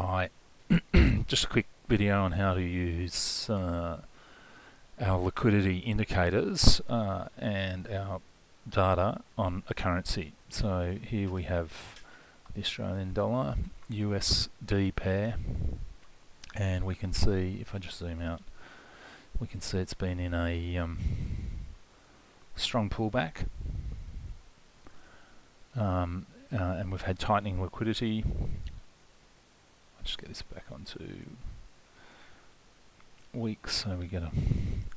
Hi, just a quick video on how to use our liquidity indicators and our data on a currency. So here we have the Australian dollar, USD pair, and we can see, if I just zoom out, we can see it's been in a strong pullback, and we've had tightening liquidity. I'll just get this back onto weeks so we get a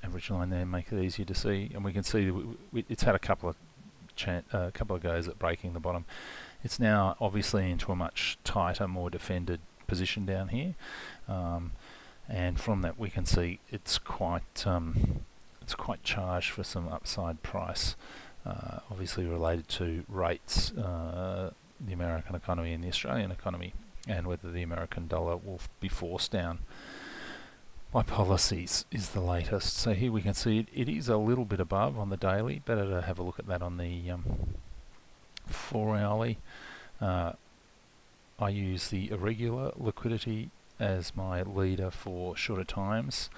average line there, make it easier to see, and we can see it's had a couple of goes at breaking the bottom. It's now obviously into a much tighter, more defended position down here, and from that we can see it's quite charged for some upside price, obviously related to rates, the American economy and the Australian economy, and whether the American dollar will be forced down by policies is the latest. So here we can see it is a little bit above on the daily. Better to have a look at that on the 4 hourly. I use the irregular liquidity as my leader for shorter times.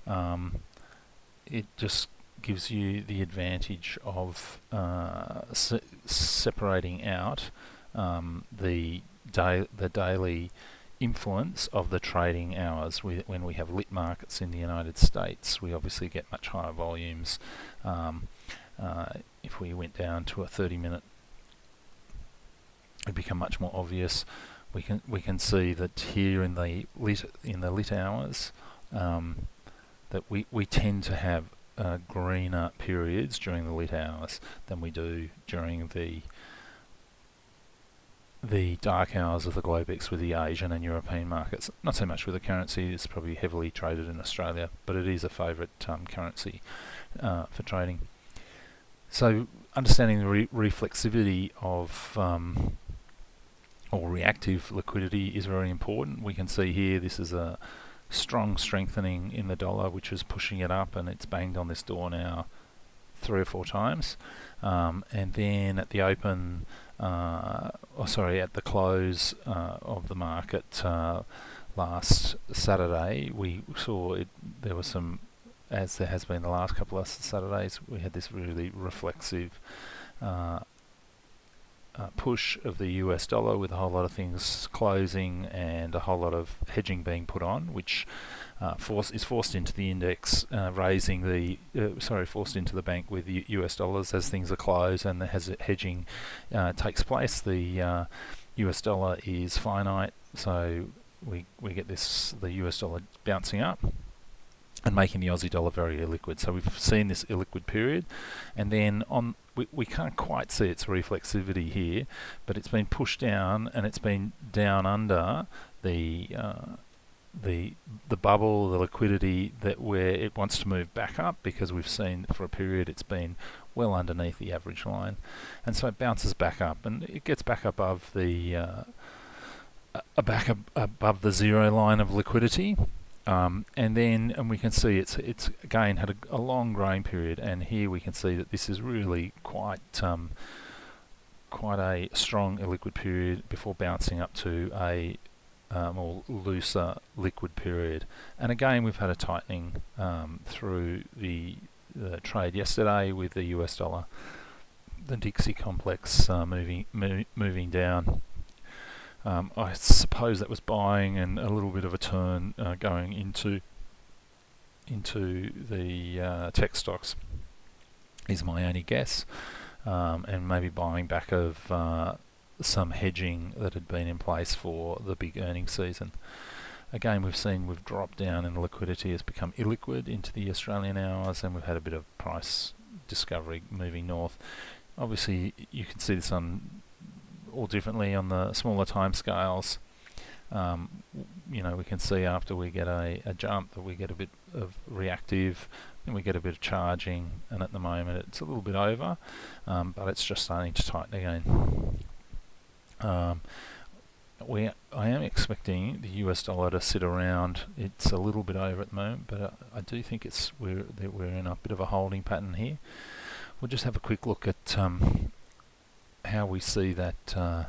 It just gives you the advantage of separating out the daily influence of the trading hours. When we have lit markets in the United States, we obviously get much higher volumes. If we went down to a 30-minute, it become much more obvious. We can see that here in the lit hours, that we tend to have greener periods during the lit hours than we do during the dark hours of the Globex with the Asian and European markets. Not so much with the currency, it's probably heavily traded in Australia, but it is a favourite currency for trading. So understanding the reflexivity of or reactive liquidity is very important. We can see here this is a strong strengthening in the dollar, which is pushing it up, and it's banged on this door now 3 or 4 times, and then at the open, at the close of the market last Saturday, we saw there was some, as there has been the last couple of Saturdays, we had this really reflexive push of the US dollar, with a whole lot of things closing and a whole lot of hedging being put on, which is forced into the index, forced into the bank with US dollars as things are closed, and as hedging takes place. The US dollar is finite, so we get the US dollar bouncing up and making the Aussie dollar very illiquid. So we've seen this illiquid period, and then we can't quite see its reflexivity here, but it's been pushed down, and it's been down under the bubble, the liquidity, that where it wants to move back up, because we've seen for a period it's been well underneath the average line, and so it bounces back up, and it gets back above the above the zero line of liquidity. And we can see it's again had a long growing period, and here we can see that this is really quite a strong illiquid period before bouncing up to a more looser liquid period. And again, we've had a tightening through the trade yesterday with the US dollar, the Dixie complex moving down. I suppose that was buying, and a little bit of a turn going into the tech stocks is my only guess, and maybe buying back of some hedging that had been in place for the big earnings season. Again, we've dropped down, and liquidity has become illiquid into the Australian hours, and we've had a bit of price discovery moving north. Obviously, you can see this on all differently on the smaller time scales. We can see after we get a jump that we get a bit of reactive, and we get a bit of charging, and at the moment it's a little bit over, but it's just starting to tighten again. I am expecting the US dollar to sit around. It's a little bit over at the moment, but I do think we're in a bit of a holding pattern here. We'll just have a quick look at how we see that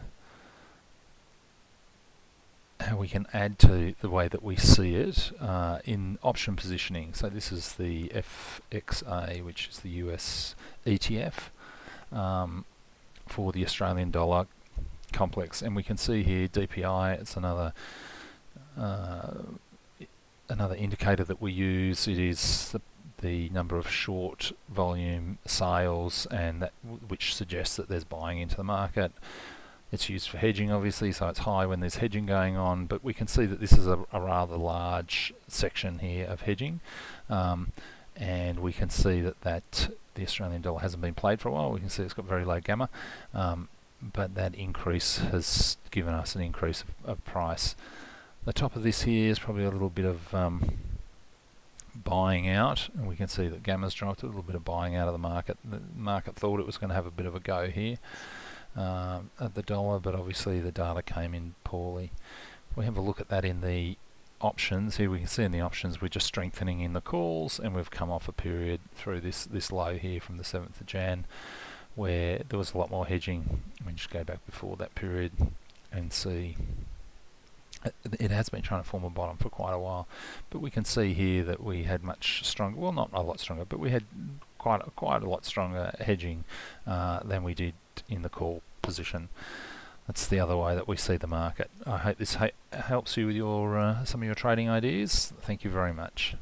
how we can add to the way that we see it in option positioning. So this is the FXA, which is the US ETF for the Australian dollar complex, and we can see here DPI. It's another indicator that we use. It is the number of short volume sales, and that which suggests that there's buying into the market. It's used for hedging, obviously, so it's high when there's hedging going on, but we can see that this is a rather large section here of hedging, and we can see that the Australian dollar hasn't been played for a while. We can see it's got very low gamma, but that increase has given us an increase of price. The top of this here is probably a little bit of buying out, and we can see that gamma's dropped, a little bit of buying out of the market. The market thought it was going to have a bit of a go here at the dollar, but obviously the data came in poorly. We have a look at that in the options. Here we can see in the options we're just strengthening in the calls, and we've come off a period through this low here from the 7th of Jan where there was a lot more hedging. We just go back before that period and see it has been trying to form a bottom for quite a while, but we can see here that we had much stronger, well, not a lot stronger, but we had quite a lot stronger hedging than we did in the call position. That's the other way that we see the market. I hope this helps you with your some of your trading ideas. Thank you very much.